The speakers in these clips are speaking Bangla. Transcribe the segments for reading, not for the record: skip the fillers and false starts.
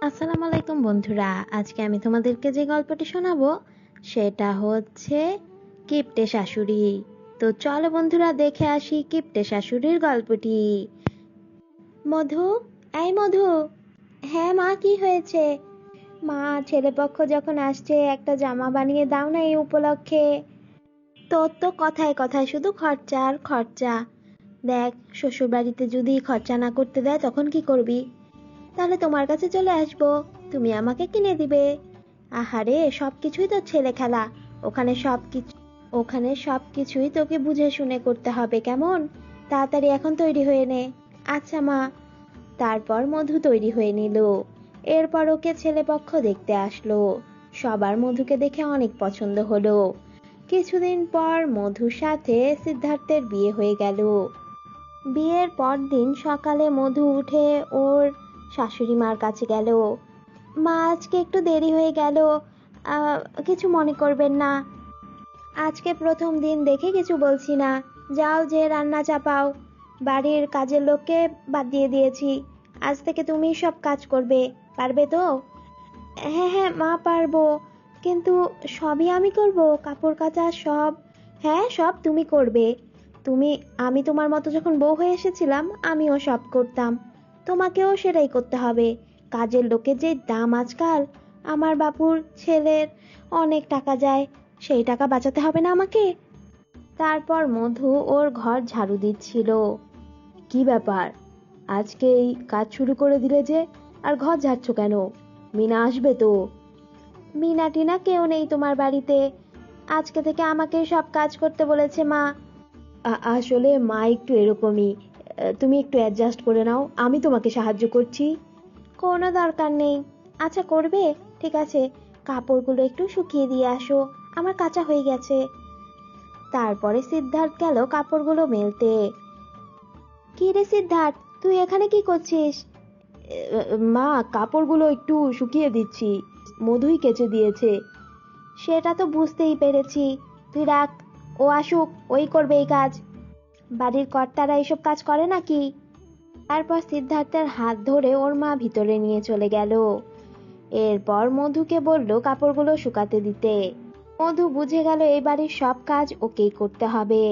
আসসালামু আলাইকুম বন্ধুরা, আজকে আমি তোমাদেরকে যে গল্পটি শোনাবো সেটা হচ্ছে কিপ্টে শাশুড়ি। তো চলো বন্ধুরা, দেখে আসি কিপ্টে শাশুড়ির গল্পটি। মধু, এই মধু। হ্যাঁ মা, কি হয়েছে? মা, ছেলেপক্ষ যখন আসছে একটা জামা বানিয়ে দাও না এই উপলক্ষে। তোর তো কথায় কথায় শুধু খরচা আর খরচা। দেখ, শ্বশুর বাড়িতে যদি খরচা না করতে দেয় তখন কি করবি? তাহলে তোমার কাছে চলে আসবো, তুমি আমাকে কিনে দিবে। আহারে, সবকিছুই তো ছেলে খেলা। ওখানে সবকিছুই তোকে বুঝে শুনে করতে হবে, কেমন? তাড়াতাড়ি এখন তৈরি হয়ে নে। আচ্ছা মা। তারপর মধু তৈরি হয়ে নিল। এরপর ওকে ছেলেপক্ষ দেখতে আসলো। সবার মধুকে দেখে অনেক পছন্দ হলো। কিছুদিন পর মধুর সাথে সিদ্ধার্থের বিয়ে হয়ে গেল। বিয়ের পর দিন সকালে মধু উঠে ওর শাশুড়ি মার কাছে গেল। মা, আজকে একটু দেরি হয়ে গেল, কিছু মনে করবেন না। আজকে প্রথম দিন দেখে কিছু বলছি না। যাও, যে রান্না চাপাও। বাড়ির কাজের লোককে বাদ দিয়ে দিয়েছি। আজ থেকে তুমি সব কাজ করবে, পারবে তো? হ্যাঁ হ্যাঁ মা, পারবো। কিন্তু সবই আমি করব, কাপড় কাচা সব? হ্যাঁ, সব তুমি করবে। আমি তোমার মতো যখন বউ হয়ে এসেছিলাম আমিও সব করতাম। তোমাকেও সেটাই করতে হবে। কাজের লোকের যে দাম আজকাল। আমার বাবুর ছেলের অনেক টাকা যায়, সেই টাকা বাঁচাতে হবে না আমাকে? তারপর মধু ওর ঘর ঝাড়ু দিচ্ছিল। কি ব্যাপার, আজকে এই কাজ শুরু করে দিলে যে? আর ঘর ঝাড়ছো কেন? মিনা আসবে তো? মিনা টিনা কেউ নেই তোমার বাড়িতে। আজকে থেকে আমাকে সব কাজ করতে বলেছে মা। আসলে মা একটু এরকমই। তুমি একটু অ্যাডজাস্ট করে নাও, আমি তোমাকে সাহায্য করছি। কোনো দরকার নেই। আচ্ছা, করবে? ঠিক আছে, কাপড়গুলো একটু শুকিয়ে দিয়ে আসো, আমার কাঁচা হয়ে গেছে। তারপরে সিদ্ধার্থ গেল কাপড়গুলো মেলতে। কি রে সিদ্ধার্থ, তুই এখানে কি করছিস? মা, কাপড়গুলো একটু শুকিয়ে দিচ্ছি, মধুই কেচে দিয়েছে। সেটা তো বুঝতেই পেরেছি, তুই রাখ, ও আসুক, ওই করবে এই কাজ। বাড়ির কর্তারা এসব কাজ করে নাকি? তারপর সিদ্ধার্থের হাত ধরে ওর মা ভিতরে নিয়ে চলে গেল। এরপর মধুকে বলল কাপড়গুলো শুকাতে দিতে। মধু বুঝে গেল এই বাড়ির সব কাজ ওকেই করতে হবে।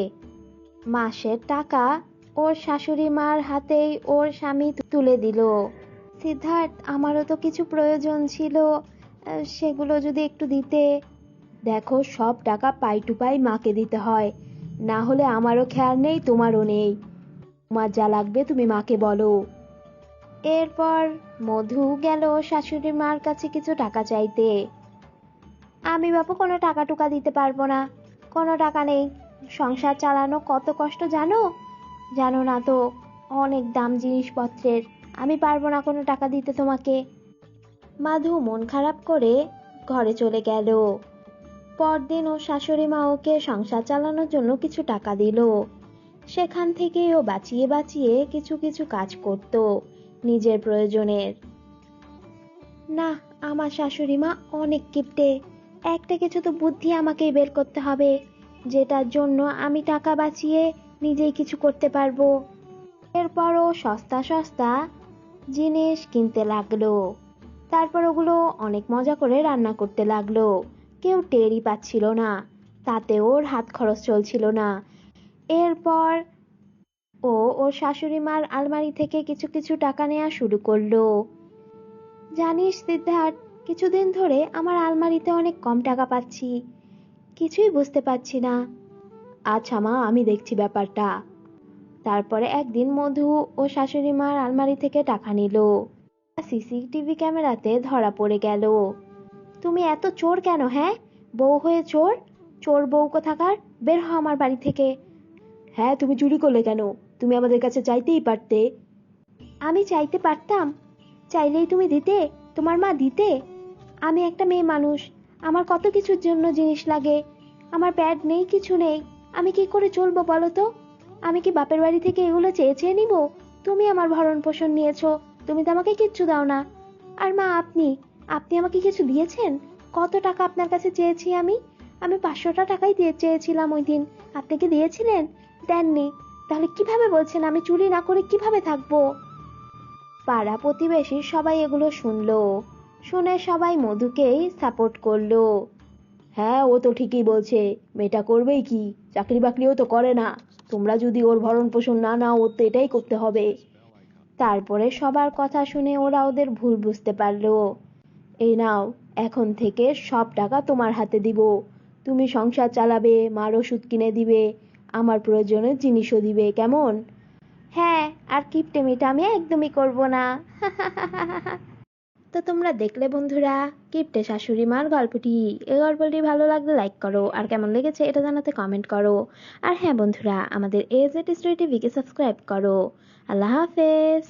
মাসের টাকা ওর শাশুড়ি মার হাতেই ওর স্বামী তুলে দিল। সিদ্ধার্থ, আমারও তো কিছু প্রয়োজন ছিল, সেগুলো যদি একটু দিতে। দেখো, সব টাকা পাই টু পাই মাকে দিতে হয়, না হলে আমারও খেয়াল নেই, তোমারও নেই। তোমার যা লাগবে তুমি মাকে বলো। এরপর মধু গেল শাশুড়ি মার কাছে কিছু টাকা চাইতে। আমি বাপু কোনো টাকা টুকা দিতে পারবো না, কোনো টাকা নেই। সংসার চালানো কত কষ্ট জানো? জানো না তো, অনেক দাম জিনিসপত্রের। আমি পারবো না কোনো টাকা দিতে তোমাকে। মাধু মন খারাপ করে ঘরে চলে গেল। পরদিন ও শাশুড়ি মা ওকে সংসার চালানোর জন্য কিছু টাকা দিল। সেখান থেকে ও বাঁচিয়ে বাঁচিয়ে কিছু কিছু কাজ করত নিজের প্রয়োজনের। না, আমার শাশুড়ি মা অনেক কিপটে। একটা কিছু তো বুদ্ধি আমাকেই বের করতে হবে, যেটার জন্য আমি টাকা বাঁচিয়ে নিজেই কিছু করতে পারবো। এরপরও সস্তা সস্তা জিনিস কিনতে লাগলো। তারপর ওগুলো অনেক মজা করে রান্না করতে লাগলো। কেউ টেরই পাচ্ছিল না, তাতে ওর হাত খরচ চলছিল না। এরপর ও ওর শাশুড়ি মার আলমারি থেকে কিছু কিছু টাকা নেওয়া শুরু করলো। জানিস সিদ্ধার্থ, কিছুদিন ধরে আমার আলমারিতে অনেক কম টাকা পাচ্ছি, কিছুই বুঝতে পারছি না। আচ্ছা মা, আমি দেখছি ব্যাপারটা। তারপরে একদিন মধু ও শাশুড়ি মার আলমারি থেকে টাকা নিল। সিসিটিভি ক্যামেরাতে ধরা পড়ে গেল। তুমি এত চোর কেন? হ্যাঁ, বউ হয়ে চোর? চোর বউ কোথাকার, বের হ আমার বাড়ি থেকে। হ্যাঁ, তুমি চুরি করলে কেন? তুমি আমাদের কাছে চাইতেই পারতে। আমি চাইতে পারতাম? চাইলেই তুমি দিতে? তোমার মা দিতে? আমি একটা মেয়ে মানুষ, আমার কত কিছুর জন্য জিনিস লাগে। আমার প্যাড নেই, কিছু নেই, আমি কি করে চলবো বলো তো? আমি কি বাপের বাড়ি থেকে এগুলো চেয়ে চেয়ে নিব? তুমি আমার ভরণ পোষণ নিয়েছো, তুমি তো আমাকে কিচ্ছু দাও না। আর মা, আপনি আপনি আমাকে কিছু দিয়েছেন? কত টাকা আপনার কাছে চেয়েছি আমি? আমি 500টা টাকাই দিয়ে চেয়েছিলাম ওই দিন, আপনি কি দিয়েছিলেন? দেননি। তাহলে কিভাবে বলছেন আমি চুরি না করে কিভাবে থাকবো? পাড়া প্রতিবেশী সবাই এগুলো শুনলো, শুনে সবাই মধুকেই সাপোর্ট করলো। হ্যাঁ, ও তো ঠিকই বলছে, মেয়েটা করবেই কি, চাকরি বাকরিও তো করে না, তোমরা যদি ওর ভরণ পোষণ না নাও ওর তো এটাই করতে হবে। তারপরে সবার কথা শুনে ওরা ওদের ভুল বুঝতে পারলো। এই নাও, এখন থেকে সব টাকা তোমার হাতে দিব, তুমি সংসার চালাবে, মার ওষুধ কিনে দিবে, আমার প্রয়োজনের জিনিসও দিবে, কেমন? হ্যাঁ, আর কিপটেমিটা আমি একদমই করব না। তো তোমরা দেখলে বন্ধুরা, কিপ্টে শাশুড়ি মার গল্পটি। এই গল্পটি ভালো লাগলে লাইক করো, আর কেমন লেগেছে এটা জানাতে কমেন্ট করো। আর হ্যাঁ বন্ধুরা, আমাদের এজেড স্টোরি টিভিকে সাবস্ক্রাইব করো। আল্লাহ হাফেজ।